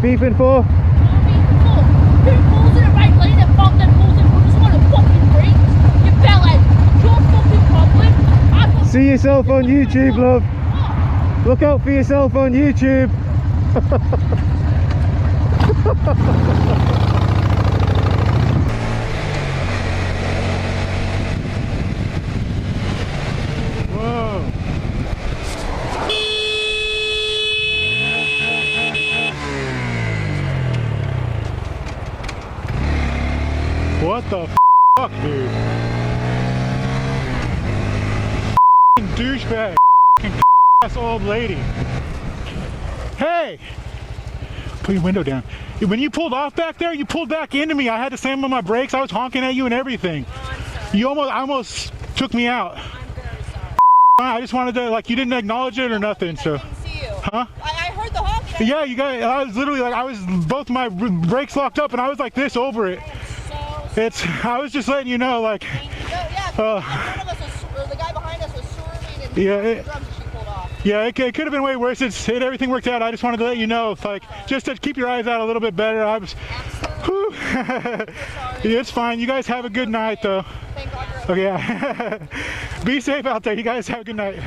Beefing for? Who pulls in a right lane and fuck then pulls in for just one of fucking brakes? You bellend. Your fucking problem. See yourself on YouTube, love. Look out for yourself on YouTube. Whoa. What the fuck, dude? Douchebag. Ass old lady. Hey! Put your window down. When you pulled off back there, you pulled back into me. I had to slam on my brakes. I was honking at you and everything. Oh, you almost took me out. I'm very sorry. I just wanted to, like, you didn't acknowledge it or nothing, so. I didn't see you. Huh? I heard the honking. Yeah, you guys, I was literally like, both my brakes locked up and I was like this over it. I was just letting you know, like. One of us was, the guy behind us was swerving and yeah, the drums she pulled off. Yeah, it could have been way worse. Everything worked out. I just wanted to let you know, like, just to keep your eyes out a little bit better. I was. Whew. It's fine. You guys have a good night, though. Thank God you're okay. Okay. Be safe out there. You guys have a good night.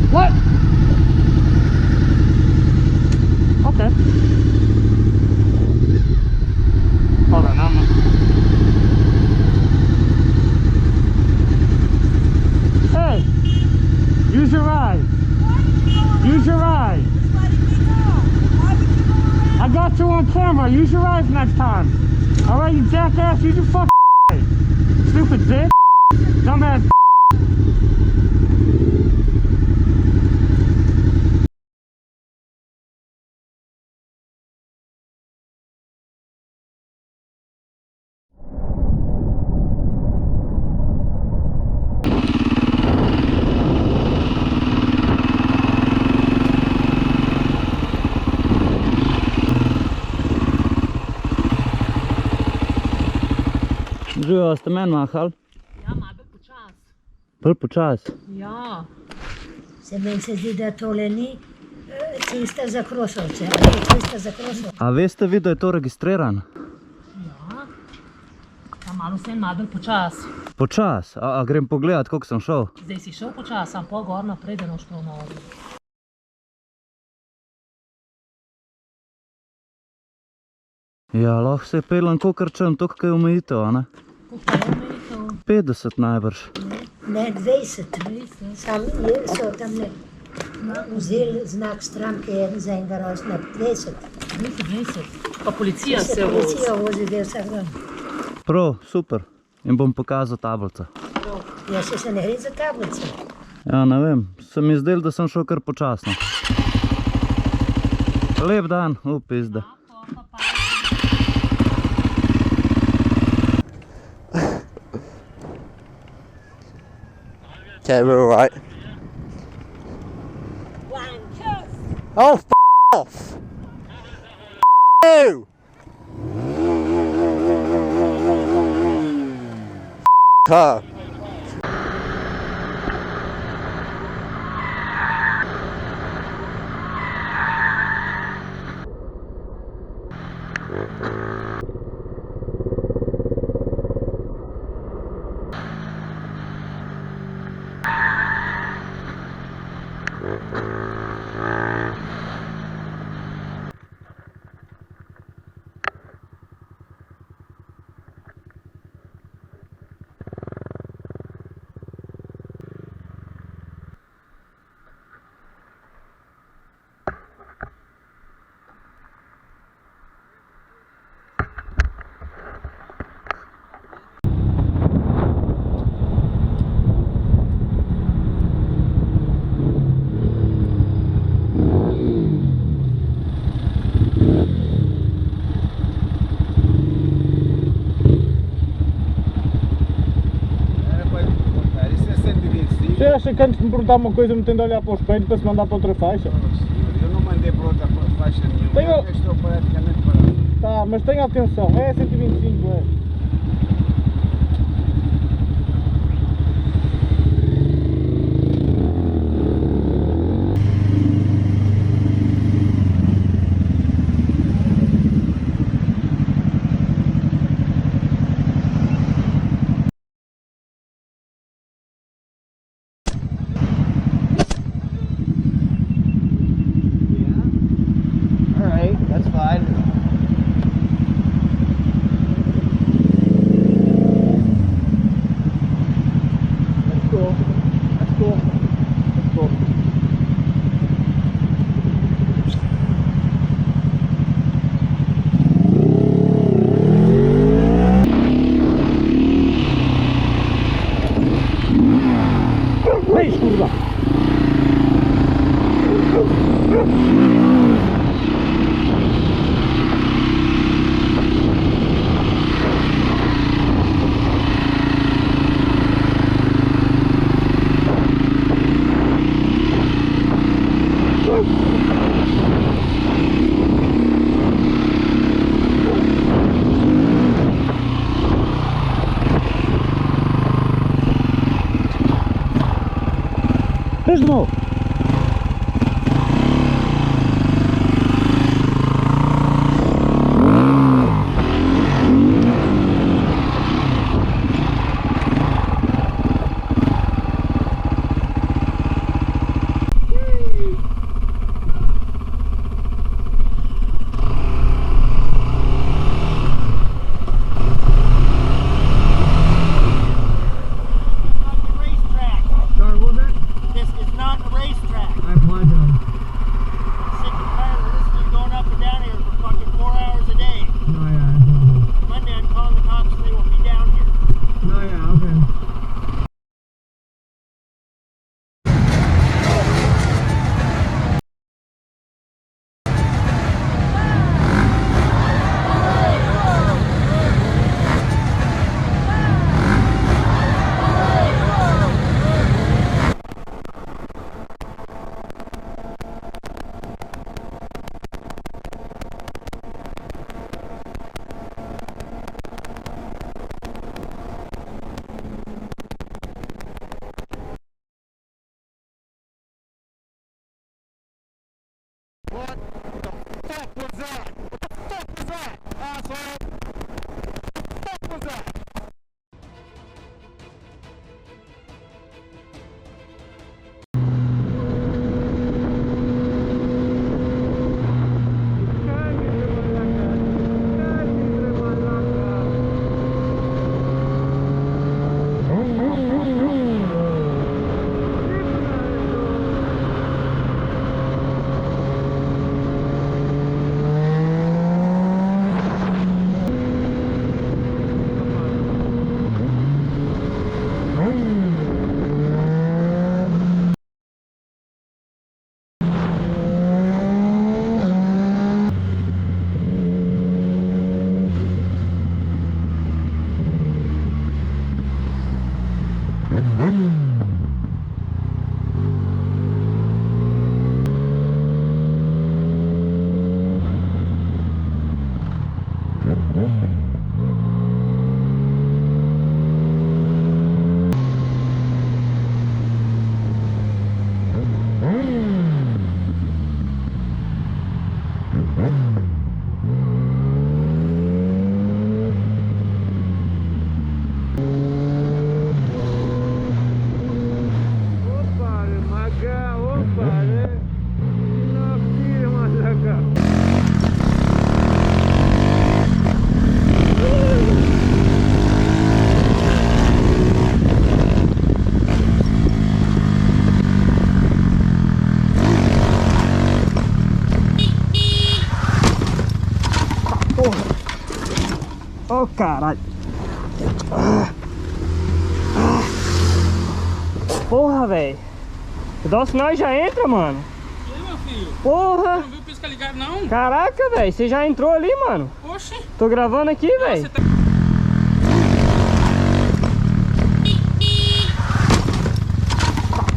What? Okay. Hold on, Hey! Use your ride. Use your ride. I got you on camera. Use your rides next time. Alright, you jackass. Use your fucking ride. Stupid bitch. Dumbass. Živijo, ste meni mahali? Ja, malo bolj počas. Bolj počas? Ja. Meni se zdi, da tole ni cesta za krosovce, ali je cesta za krosovce. A veste vi, da je to registrirano? Ja. Ja, malo sem malo bolj počas. Počas? A grem pogledat, koliko sem šel? Zdaj si šel počas, sam pol gor naprej, da noš prav na odru. Ja, lahko se peljem kakor čem, toliko kaj je omejitev, a ne? Koliko je omejitev? 50 najbrž. Ne, 20. Sam so tam vzeli znak stranke za enega rojstna. 20. 20. Pa policija se vozi. Policija vozi del vsak dan. Prav, super. In bom pokazal tablico. Ja, se ne gre za tablico. Ja, ne vem. Se mi zdelo, da sem šel kar počasno. Lep dan, pizda. Okay, we're alright. Oh, f off! You! Her. Și când îmi perguntam o coisa, me tendo a olhar para o espelho para se mandar para outra faixa. Eu não mandei para outra baixaria. Tenho- Eu estou praticamente parado. Tá, mas tenha atenção, é 125, é. Alright, that's fine. That's cool. That's cool. That's cool. Weź kurwa! Beijo de novo! Sorry, what was that? This is not a racetrack. I apologize. I'm sick and tired of listening going up and down here for fucking 4 hours a day. No, yeah, I apologize. On Monday I'm calling the cops and they will be down here. No, yeah, okay. Ô caralho. Porra, velho. Dá o sinal e já entra, mano. E aí, meu filho? Porra. Não viu o pisca ligado, não? Caraca, velho. Você já entrou ali, mano? Oxi. Tô gravando aqui, velho. Você tá...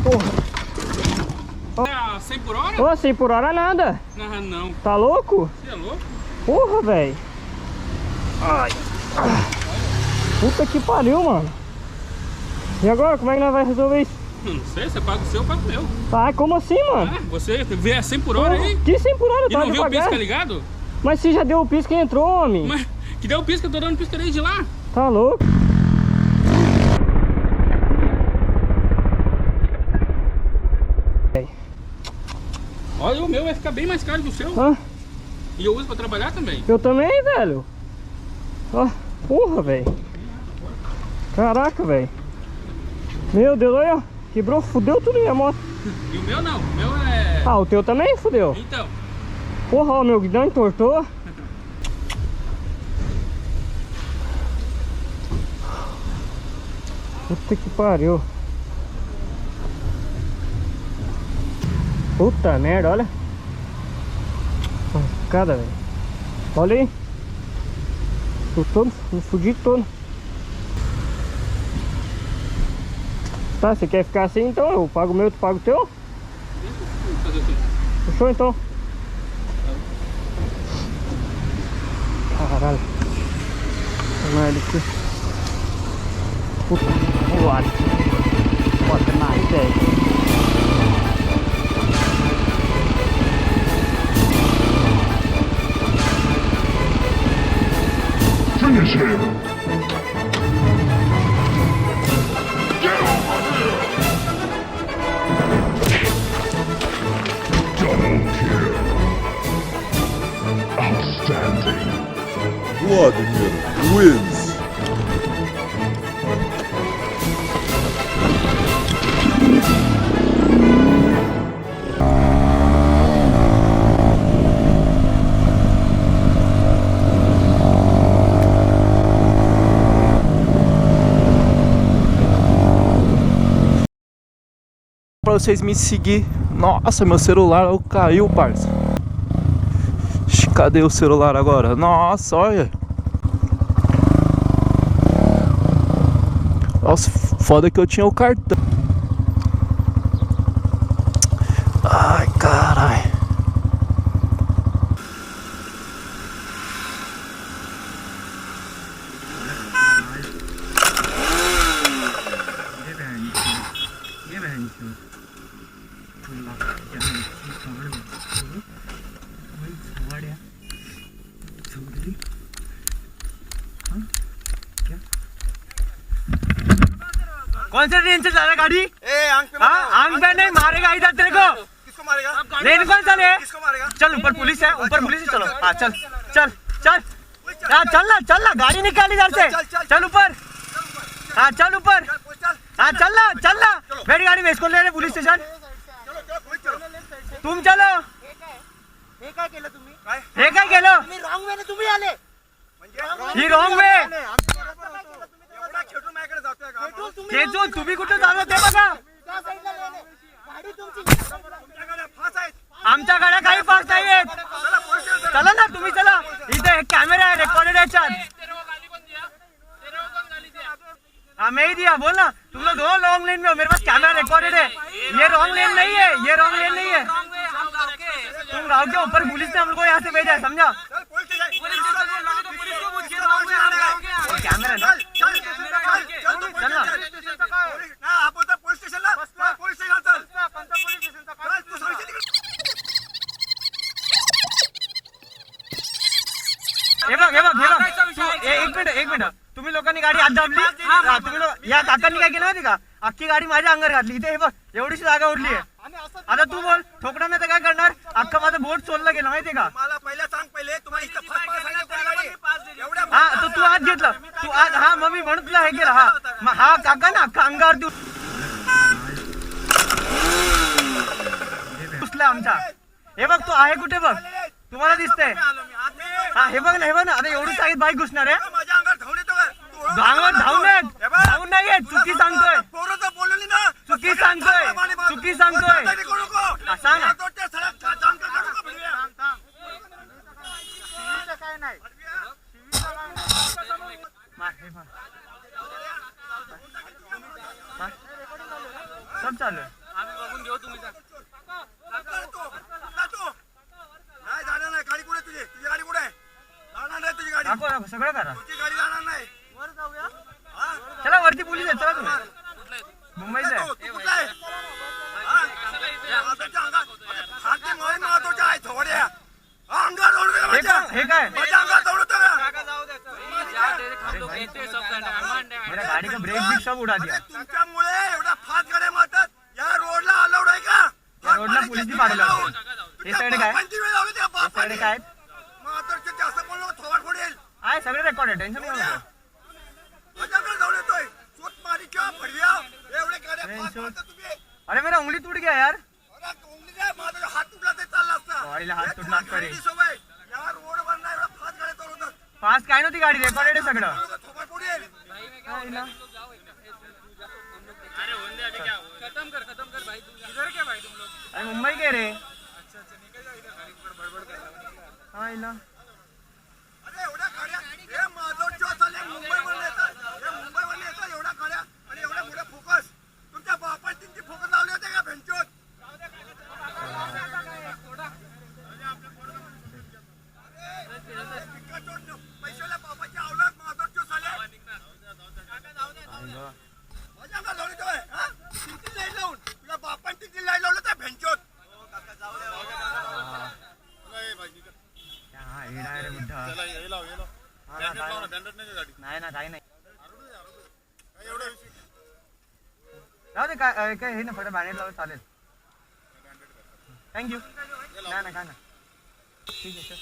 Porra. Tá 100 por hora? Ô, assim, por hora nada. Não. Tá louco? Você é louco? Porra, velho. Ai. Puta que pariu, mano. E agora, como é que nós vamos resolver isso? Não sei, você paga o seu, eu pago o meu. Tá, como assim, mano? Ah, você vê a 100 por hora aí? Que 100 por hora? E Tá não viu o devagar. pisca ligado? Mas se já deu o pisca e entrou, homem. Mas que deu o pisca, eu tô dando pisca desde lá. Tá louco? Olha, o meu vai ficar bem mais caro que o seu. Ah, E eu uso pra trabalhar também. eu também, velho. Ó, porra, velho. Caraca, velho. Meu Deus, olha. Quebrou, fudeu tudo minha moto. E o meu não, o meu é... Ah, o teu também fudeu. Então, Porra, ó, meu guidão entortou. Puta que pariu. Puta merda, olha. Cada velho. Olha aí. Tô todo, me fudi todo. Tá, você quer ficar assim então? Eu pago o meu, tu paga o teu? vou fazer o quê? Fechou então? Caralho. Merda aqui. Puta, voado. Bota mais, velho. Finish him! Get over here! Double kill! Outstanding! Vladimir wins. Pra vocês me seguir. Nossa, meu celular caiu, parça. Cadê o celular agora? Nossa, olha. Nossa, foda que eu tinha o cartão. Ai, caralho. कौन से train से जा रहा है गाड़ी? आंख पे नहीं मारेगा इधर तेरे को। किसको मारेगा? ट्रेन कौन सा है? किसको मारेगा? चल ऊपर पुलिस है, ऊपर पुलिस है, चलो। हाँ चल चल चल चल ना गाड़ी निकाल इधर से। चल ऊपर। हाँ चल ऊपर। हाँ चल ना मेरी गाड़ी में इसको ले रहे पुलिस स्टेशन। तुम चलो। हे काय केलं? रॉंग वे तुम्ही आले. ही रॉंग वे. खेचून तुम्ही कुठे चालवत ते बघा. आमच्या गाड्या काही पास नाही आहेत. चला ना तुम्ही चला. इथे कॅमेरा आहे रेकॉर्डेड याच्यात. हाँ मैं ही दिया बोल ना. तुम लोग दो लॉन्ग लेन में हो, मेरे पास कैमरा रिकॉर्डेड है. ये रॉन्ग लेन नहीं है, ये रॉन्ग लेन नहीं है. तुम गाँव के ऊपर पुलिस ने हम लोग को यहाँ से भेजा है, समझा? कैमरा है ना. चल ना. एक मिनिट तुम्ही लोकांनी गाडी आत दाबली. तुम्ही या काकांनी काय केलं माहिती का? अख्खी गाडी माझ्या अंगावर घातली. इथे हे बघ एवढीशी जागा उरली आहे. आता तू बोल ठोकणार नाही तर काय करणार? अख्खा माझं बोट सोडलं गेलं माहितीये का? हा तो तू आत घेतलं. तू आज हा मग मी म्हणून तुला हे केलं. हा काका ना अख्खा अंगावरती घुसला आमच्या. हे बघ तो आहे कुठे बघ तुम्हाला दिसतंय. हा हे बघ ना आता एवढी काही बाईक घुसणार आहे. धावून नाही येत. चुकी सांगतोय सांग ना. सब चालू आहे. सब उड़ा दिया तुमच्यामुळे एवढा फास्ट गाड्या मारतात या रोडला अलाउड आहे का या रोडला पोलीस बी पाडलं हे साईड काय साईड काय मातरचे जास्त बोललो थोबाड फोडेल आहे सगळे रेकॉर्ड आहे टेन्शन घेऊ नको माझ्याकडे जाऊन येतोय सूट मारी किंवा फडव्या एवढे गाड्या फास्ट मारता तुम्ही अरे मेरा उंगली टूट गया यार अरे कोंगली काय माझा हात तुटला ते चालला असता गाडीला हात तुटला करे सवय या रोडवर नाही एवढा फास्ट गाड्या चालवतात फास्ट काय नव्हती गाडी रेकॉर्डेड आहे सगळं थोबाड फोडेल खत्म कर भाई इधर क्या भाई तुम लोग अरे मुंबई के रे हाँ इला अरे एवढ्या गाड्या हे माधवच्या चाले मुंबईवरून येतात हे मुंबईवरून येतात एवढ्या गाड्या आणि एवढ्या मोठ्या फोकस तुमच्या बापाने तीनची फोकस लावले होते का भेंचोत पैशाला बापाची आवलाद माधवच्या चाले माझ्या का लावली तो तीनची लाईन लावून तुझ्या बापाने तीनची लाईन लावलं त्या भेंचोत नाही ना काही नाही जाऊ दे काय काय हे ना फक्त बॅनेट लावलं चालेल थँक्यू नाही ना काय ना ठीक आहे sir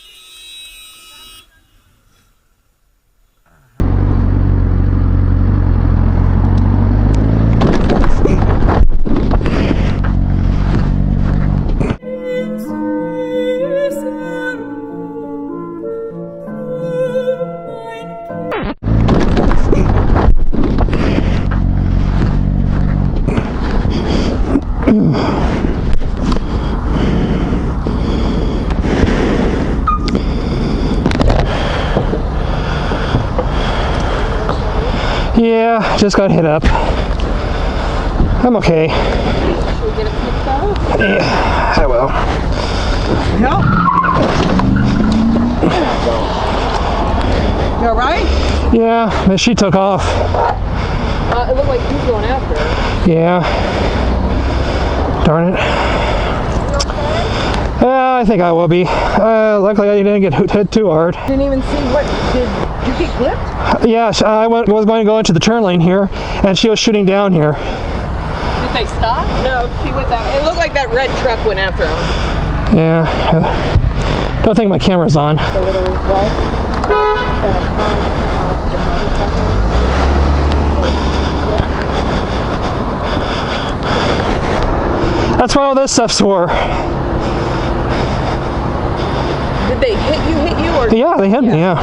Yeah, just got hit up. I'm okay. Should we get a picture? Yeah, I will. You alright? Yeah, but she took off. It looked like he was going after her. Yeah. Darn it. I think I will be. Luckily, I didn't get hit too hard. Didn't even see what. Did you get clipped? Yeah, I was going to go into the turn lane here, and she was shooting down here. Did they stop? No, she went that. It looked like that red truck went after him. Yeah. Don't think my camera's on. The little red. That's what all this stuff's for. Did they hit you, or? Yeah, they hit me, yeah.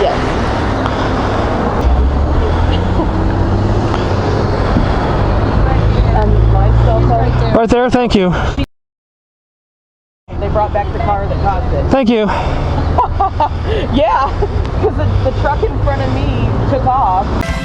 Yes. My cell phone. Right there, thank you. They brought back the car that caused it. Thank you. Yeah, because the truck in front of me took off.